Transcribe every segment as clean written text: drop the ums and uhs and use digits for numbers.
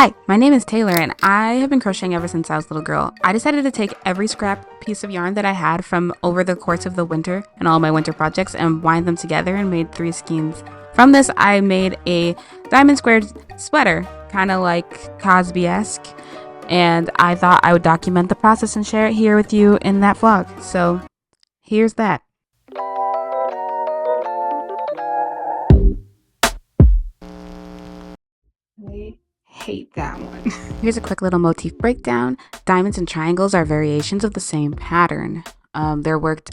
Hi, my name is Taylor and I have been crocheting ever since I was a little girl. I decided to take every scrap piece of yarn that I had from over the course of the winter and all my winter projects and wind them together and made 3 skeins. From this, I made a diamond squared sweater, kind of like Cosby-esque, and I thought I would document the process and share it here with you in that vlog. So here's that. I hate that one. Here's a quick little motif breakdown. Diamonds and triangles are variations of the same pattern. They're worked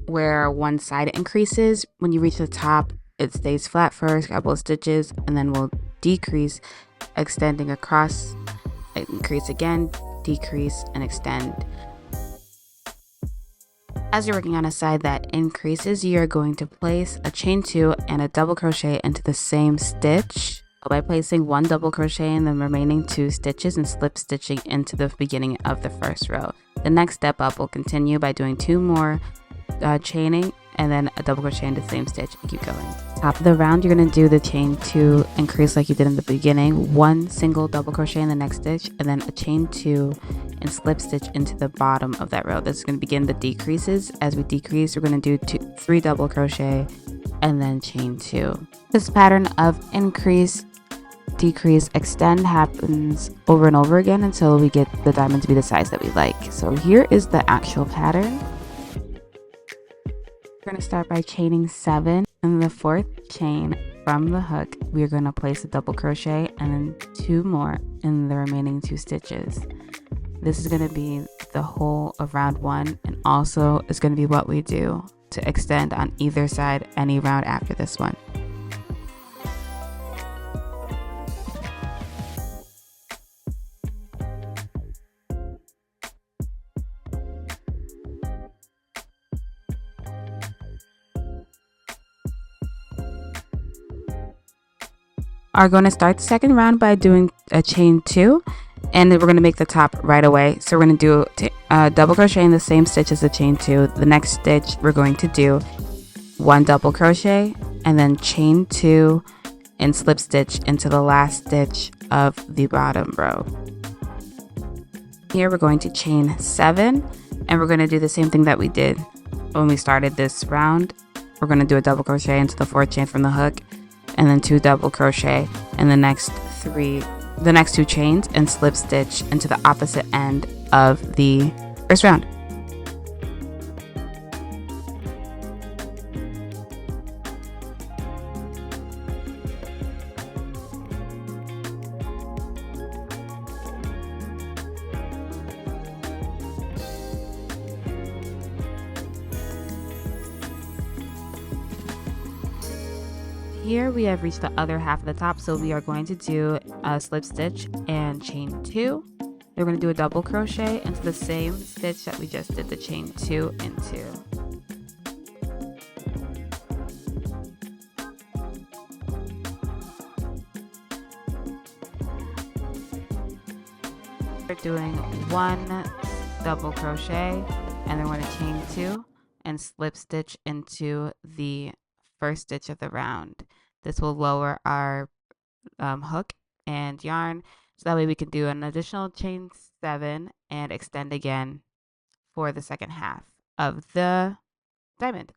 where one side increases. When you reach the top, it stays flat for a couple of stitches and then will decrease, extending across, increase again, decrease, and extend. As you're working on a side that increases, you are going to place a chain 2 and a double crochet into the same stitch by placing 1 double crochet in the remaining 2 stitches and slip stitching into the beginning of the first row. The next step up will continue by doing 2 more chaining and then a double crochet into the same stitch and keep going. Top of the round, you're going to do the chain 2 increase like you did in the beginning, 1 single double crochet in the next stitch, and then a chain 2 and slip stitch into the bottom of that row. This is going to begin the decreases. As we decrease, we're going to do 3 double crochet and then chain 2. This pattern of increase, decrease, extend happens over and over again until we get the diamond to be the size that we like. So here is the actual pattern. We're going to start by chaining 7. In the 4th chain from the hook, we are going to place a double crochet and then 2 more in the remaining 2 stitches. This is going to be the whole of round 1 and also is going to be what we do to extend on either side any round after this one. Are going to start the second round by doing a chain 2 and then we're going to make the top right away. So we're going to do double crochet in the same stitch as the chain 2. The next stitch we're going to do 1 double crochet and then chain 2 and slip stitch into the last stitch of the bottom row. Here we're going to chain 7 and we're going to do the same thing that we did when we started this round. We're going to do a double crochet into the 4th chain from the hook and then 2 double crochet in the next 2 chains and slip stitch into the opposite end of the first round. Here we have reached the other half of the top, so we are going to do a slip stitch and chain 2. We're going to do a double crochet into the same stitch that we just did the chain 2 into. We're doing 1 double crochet and then we're going to chain 2 and slip stitch into the first stitch of the round. This will lower our hook and yarn, so that way we can do an additional chain 7 and extend again for the second half of the diamond.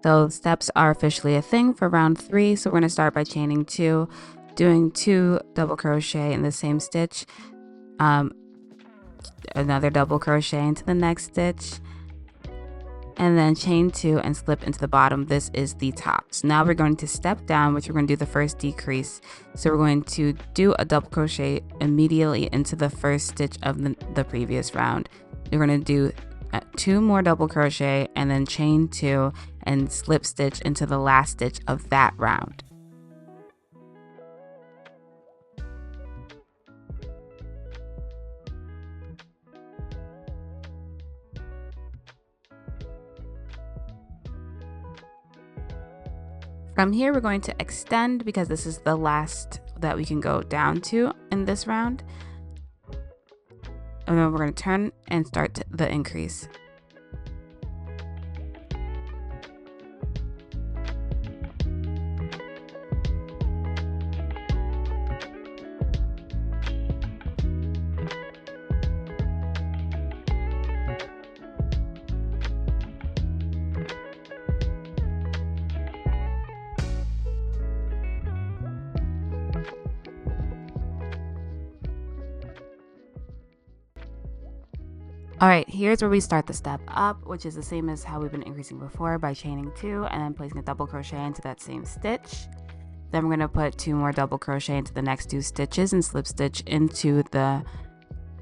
So steps are officially a thing for round 3. So we're going to start by chaining 2, doing 2 double crochet in the same stitch, another double crochet into the next stitch, and then chain 2 and slip into the bottom. This is the top. So now we're going to step down, which we're going to do the first decrease. So we're going to do a double crochet immediately into the first stitch of the previous round. We're going to do 2 more double crochet and then chain 2 and slip stitch into the last stitch of that round. From here, we're going to extend because this is the last that we can go down to in this round. And then we're going to turn and start the increase. All right, here's where we start the step up, which is the same as how we've been increasing before by chaining 2 and then placing a double crochet into that same stitch. Then we're going to put 2 more double crochet into the next 2 stitches and slip stitch into the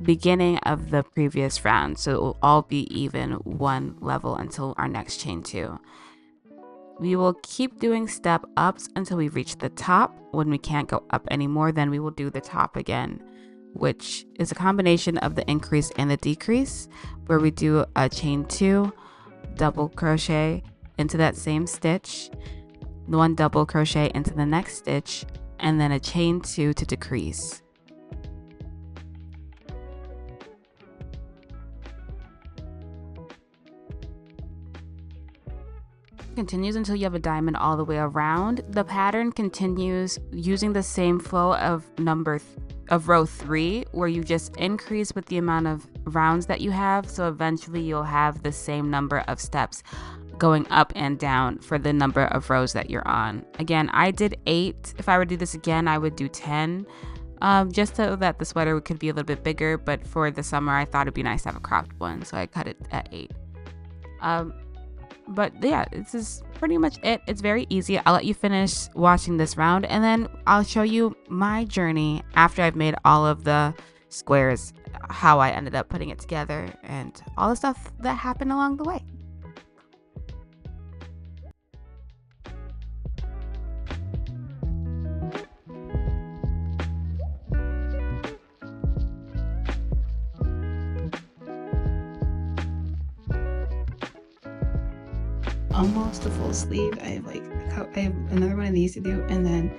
beginning of the previous round. So it will all be even one level until our next chain 2. We will keep doing step ups until we reach the top. When we can't go up anymore, then we will do the top again, which is a combination of the increase and the decrease, where we do a chain 2, double crochet into that same stitch, 1 double crochet into the next stitch, and then a chain 2 to decrease. Continues until you have a diamond all the way around. The pattern continues using the same flow of row 3, where you just increase with the amount of rounds that you have, so eventually you'll have the same number of steps going up and down for the number of rows that you're on. Again, I did 8. If I were to do this again, I would do 10, just so that the sweater could be a little bit bigger, but for the summer I thought it'd be nice to have a cropped one, so I cut it at 8. But yeah, this is pretty much it. It's very easy. I'll let you finish watching this round, and then I'll show you my journey after I've made all of the squares, how I ended up putting it together, and all the stuff that happened along the way. Almost a full sleeve. I have another one of these to do, and then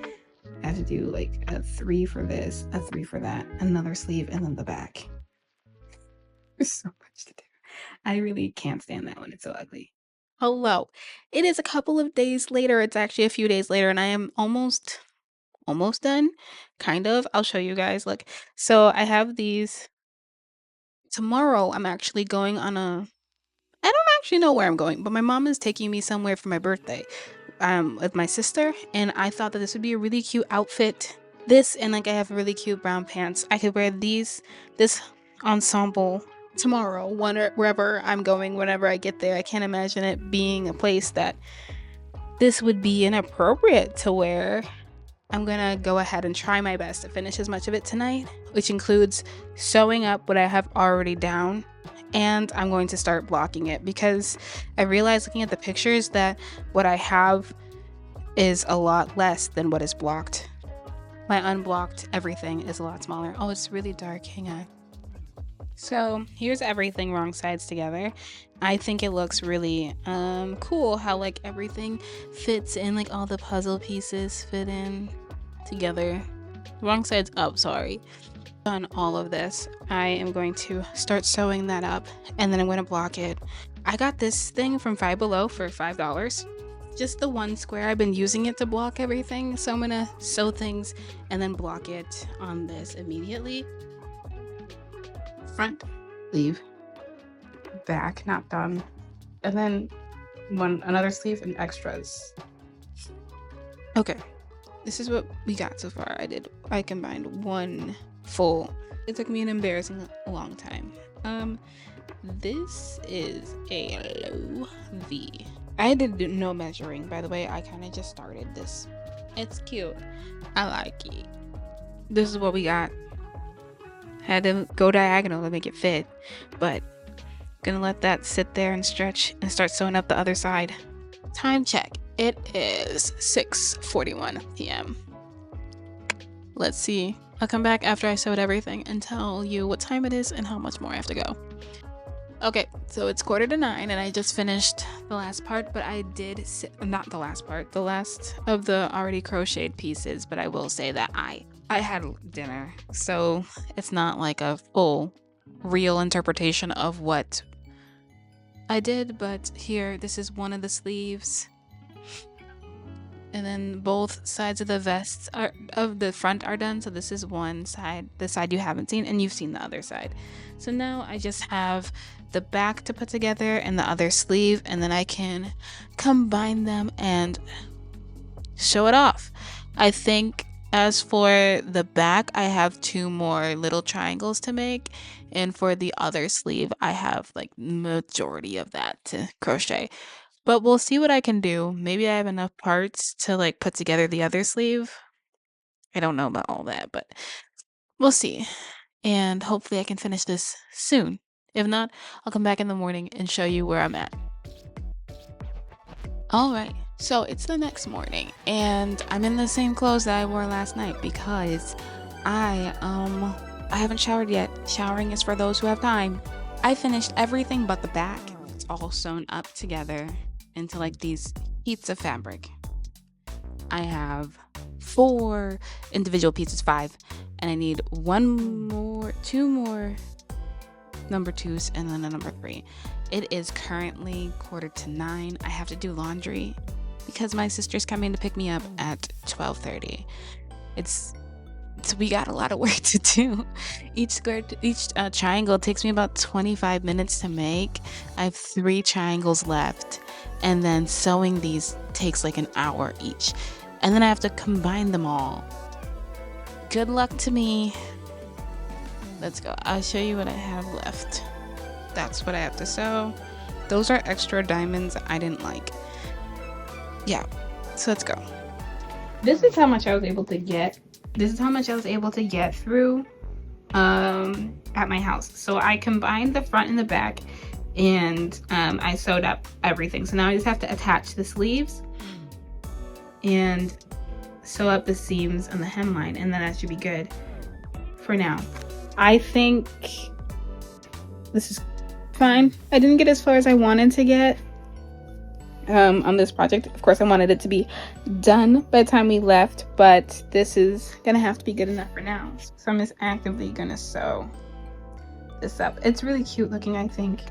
I have to do like a 3 for this, a 3 for that, another sleeve, and then the back. There's so much to do. I really can't stand that one. It's so ugly. Hello. It is a couple of days later. It's actually a few days later, and I am almost done. Kind of. I'll show you guys. Look. So I have these. Tomorrow I'm actually going on a I don't actually know where I'm going, but my mom is taking me somewhere for my birthday with my sister, and I thought that this would be a really cute outfit. This, and like I have really cute brown pants. I could wear this ensemble tomorrow, wherever I'm going, whenever I get there. I can't imagine it being a place that this would be inappropriate to wear. I'm gonna go ahead and try my best to finish as much of it tonight, which includes sewing up what I have already down, and I'm going to start blocking it because I realized looking at the pictures that what I have is a lot less than what is blocked. My unblocked everything is a lot smaller. Oh, it's really dark. Hang on. So here's everything wrong sides together. I think it looks really cool how like everything fits in, like all the puzzle pieces fit in together. Wrong sides up, sorry. On all of this, I am going to start sewing that up, and then I'm going to block it. I got this thing from Five Below for $5. Just the one square. I've been using it to block everything, so I'm gonna sew things and then block it on this immediately. Front sleeve, back not done, and then another sleeve and extras. Okay, this is what we got so far. I combined one full. It took me an embarrassing long time. This is a low V. I did no measuring, by the way. I kind of just started this. It's cute. I like it. This is what we got. Had to go diagonal to make it fit, but gonna let that sit there and stretch and start sewing up the other side. Time check. It is 6:41 p.m. Let's see. I'll come back after I sewed everything and tell you what time it is and how much more I have to go. Okay, so it's 8:45 and I just finished the last part, but I did not the last part, the last of the already crocheted pieces, but I will say that I had dinner, so it's not like a full real interpretation of what I did, but here, this is one of the sleeves. And then both sides of the vests are of the front are done. So this is one side, the side you haven't seen, and you've seen the other side. So now I just have the back to put together and the other sleeve, and then I can combine them and show it off. I think as for the back, I have 2 more little triangles to make, and for the other sleeve, I have like majority of that to crochet. But we'll see what I can do. Maybe I have enough parts to like put together the other sleeve. I don't know about all that, but we'll see. And hopefully I can finish this soon. If not, I'll come back in the morning and show you where I'm at. All right. So it's the next morning and I'm in the same clothes that I wore last night because I haven't showered yet. Showering is for those who have time. I finished everything but the back. It's all sewn up together into like these heaps of fabric. I have 4 individual pieces, 5, and I need 2 more number 2s and then a number 3. It is currently 8:45. I have to do laundry because my sister's coming to pick me up at 12:30. So we got a lot of work to do. Each triangle takes me about 25 minutes to make. I have 3 triangles left, and then sewing these takes like an hour each. And then I have to combine them all. Good luck to me. Let's go. I'll show you what I have left. That's what I have to sew. Those are extra diamonds I didn't like. Yeah, so let's go. This is how much I was able to get. This is how much I was able to get through at my house. So I combined the front and the back, and I sewed up everything. So now I just have to attach the sleeves and sew up the seams and the hemline, and then that should be good for now. I think this is fine. I didn't get as far as I wanted to get on this project. Of course, I wanted it to be done by the time we left, but this is gonna have to be good enough for now. So I'm just actively gonna sew this up. It's really cute looking, I think.